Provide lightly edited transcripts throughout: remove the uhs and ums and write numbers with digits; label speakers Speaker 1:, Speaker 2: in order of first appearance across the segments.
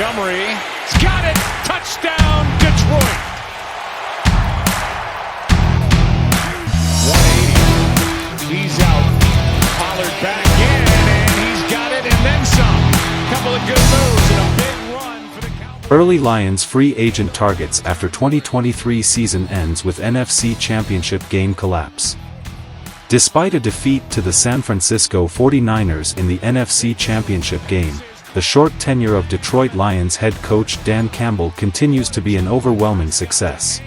Speaker 1: Montgomery. He's got it. Touchdown, Detroit. 180. He's out. Pollard back in, and he's got it, and then some. Couple of good moves and a big run for the Cowboys.
Speaker 2: Early Lions free agent targets after 2023 season ends with NFC Championship Gamecollaps. Despite a defeat to the San Francisco 49ers in the NFC Championship game, the short tenure of Detroit Lions head coach Dan Campbell continues to be an overwhelming success.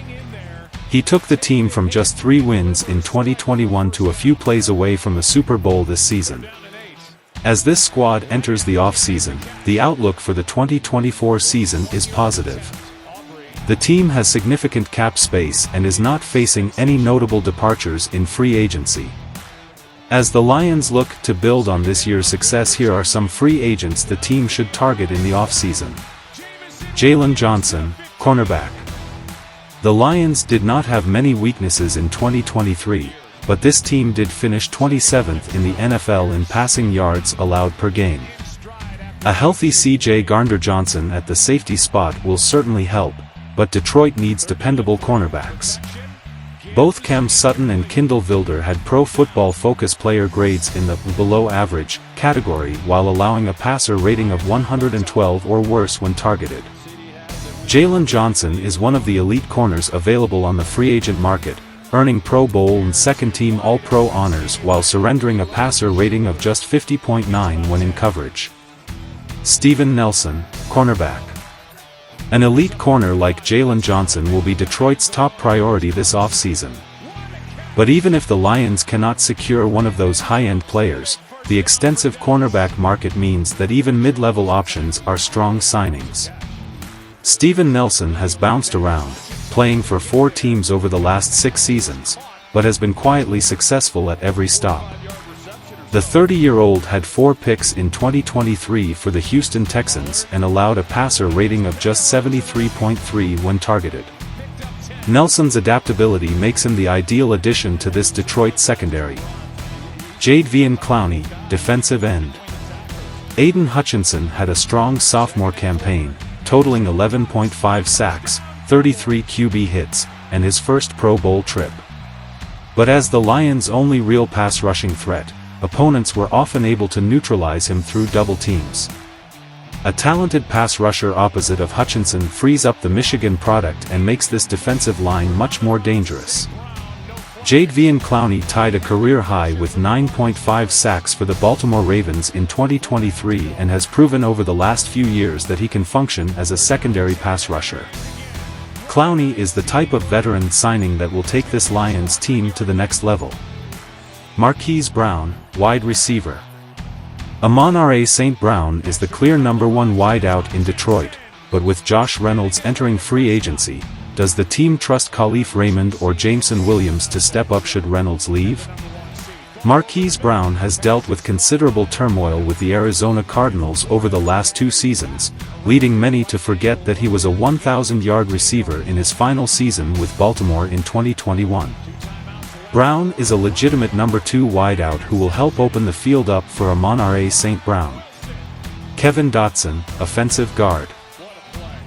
Speaker 2: He took the team from just 3 wins in 2021 to a few plays away from the Super Bowl this season. As this squad enters the offseason, the outlook for the 2024 season is positive. The team has significant cap space and is not facing any notable departures in free agency. As the Lions look to build on this year's success, here are some free agents the team should target in the offseason. Jalen Johnson, cornerback. The Lions did not have many weaknesses in 2023, but this team did finish 27th in the NFL in passing yards allowed per game. A healthy C.J. Gardner-Johnson at the safety spot will certainly help, but Detroit needs dependable cornerbacks. Both Cam Sutton and Kindle Vildor had Pro Football Focus player grades in the below average category while allowing a passer rating of 112 or worse when targeted. Jalen Johnson is one of the elite corners available on the free agent market, earning Pro Bowl and second-team All-Pro honors while surrendering a passer rating of just 50.9 when in coverage. Steven Nelson, cornerback. An elite corner like Jalen Johnson will be Detroit's top priority this offseason. But even if the Lions cannot secure one of those high-end players, the extensive cornerback market means that even mid-level options are strong signings. Steven Nelson has bounced around, playing for 4 teams over the last 6 seasons, but has been quietly successful at every stop. The 30-year-old had 4 picks in 2023 for the Houston Texans and allowed a passer rating of just 73.3 when targeted. Nelson's adaptability makes him the ideal addition to this Detroit secondary. Jadeveon Clowney, defensive end. Aiden Hutchinson had a strong sophomore campaign, totaling 11.5 sacks, 33 QB hits, and his first Pro Bowl trip. But as the Lions' only real pass rushing threat, opponents were often able to neutralize him through double teams. A talented pass rusher opposite of Hutchinson frees up the Michigan product and makes this defensive line much more dangerous. Jadeveon Clowney tied a career high with 9.5 sacks for the Baltimore Ravens in 2023 and has proven over the last few years that he can function as a secondary pass rusher. Clowney is the type of veteran signing that will take this Lions team to the next level. Marquise Brown, wide receiver. Amon-Ra St. Brown is the clear number 1 wideout in Detroit, but with Josh Reynolds entering free agency, does the team trust Khalif Raymond or Jameson Williams to step up should Reynolds leave? Marquise Brown has dealt with considerable turmoil with the Arizona Cardinals over the last 2 seasons, leading many to forget that he was a 1,000-yard receiver in his final season with Baltimore in 2021. Brown is a legitimate number 2 wideout who will help open the field up for Amon-Ra St. Brown. Kevin Dotson, offensive guard.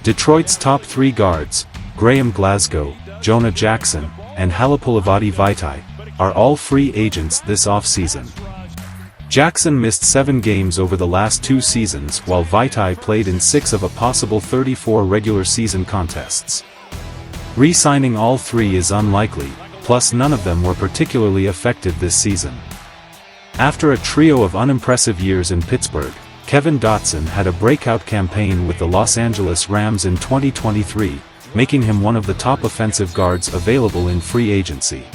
Speaker 2: Detroit's top 3 guards, Graham Glasgow, Jonah Jackson, and Halapoulivaati Vaitai, are all free agents this offseason. Jackson missed 7 games over the last 2 seasons while Vaitai played in 6 of a possible 34 regular season contests. Re-signing all 3 is unlikely, plus none of them were particularly effective this season. After a trio of unimpressive years in Pittsburgh, Kevin Dotson had a breakout campaign with the Los Angeles Rams in 2023, making him one of the top offensive guards available in free agency.